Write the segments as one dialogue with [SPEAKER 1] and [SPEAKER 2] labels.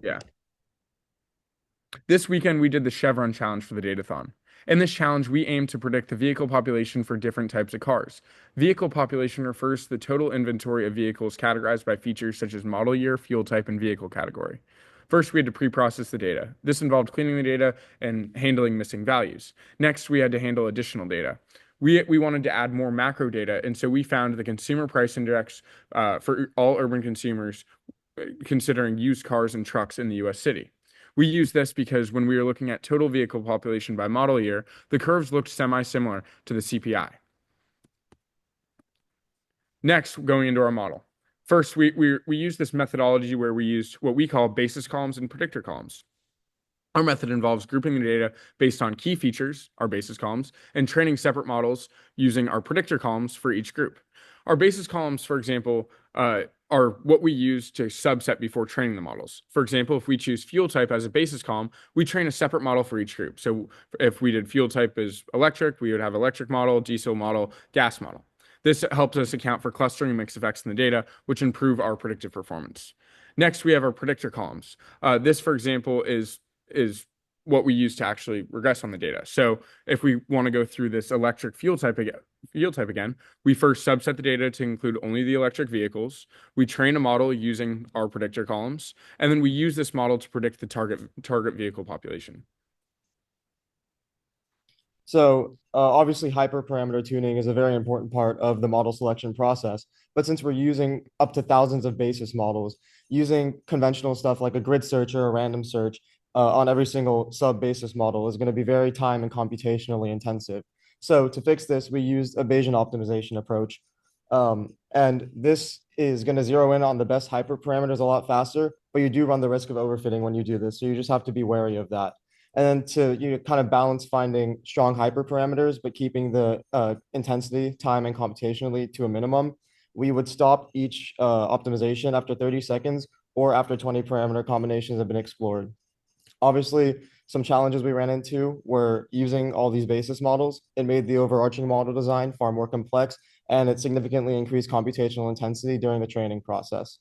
[SPEAKER 1] Yeah. This weekend, we did the Chevron challenge for the Datathon. In this challenge, we aim to predict the vehicle population for different types of cars. Vehicle population refers to the total inventory of vehicles categorized by features such as model year, fuel type, and vehicle category. First, we had to pre-process the data. This involved cleaning the data and handling missing values. Next, we had to handle additional data. We wanted to add more macro data, and so we found the consumer price index for all urban consumers considering used cars and trucks in the US city. We use this because when we were looking at total vehicle population by model year, the curves looked semi-similar to the CPI. Next, going into our model. First, we use this methodology where we used what we call basis columns and predictor columns. Our method involves grouping the data based on key features, our basis columns, and training separate models using our predictor columns for each group. Our basis columns, for example, are what we use to subset before training the models. For example, if we choose fuel type as a basis column, we train a separate model for each group. So if we did fuel type as electric, we would have electric model, diesel model, gas model. This helps us account for clustering mix effects in the data, which improve our predictive performance. Next, we have our predictor columns. This, for example, is what we use to actually regress on the data. So if we want to go through this electric fuel type again, we first subset the data to include only the electric vehicles. We train a model using our predictor columns, and then we use this model to predict the target vehicle population.
[SPEAKER 2] So obviously hyperparameter tuning is a very important part of the model selection process. But since we're using up to thousands of basis models, using conventional stuff like a grid search or a random search on every single sub-basis model is going to be very time and computationally intensive. So to fix this, we used a Bayesian optimization approach. And this is going to zero in on the best hyperparameters a lot faster, but you do run the risk of overfitting when you do this. So you just have to be wary of that. And then to kind of balance finding strong hyperparameters, but keeping the intensity, time, and computationally to a minimum, we would stop each optimization after 30 seconds or after 20 parameter combinations have been explored. Obviously, some challenges we ran into were using all these basis models. It made the overarching model design far more complex, and it significantly increased computational intensity during the training process.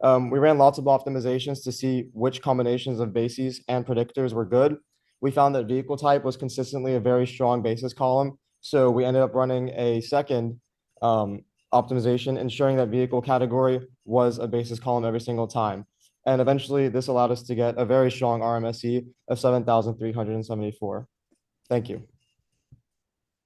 [SPEAKER 2] We ran lots of optimizations to see which combinations of bases and predictors were good. We found that vehicle type was consistently a very strong basis column. So we ended up running a second optimization, ensuring that vehicle category was a basis column every single time. And eventually, this allowed us to get a very strong RMSE of 7,374. Thank you.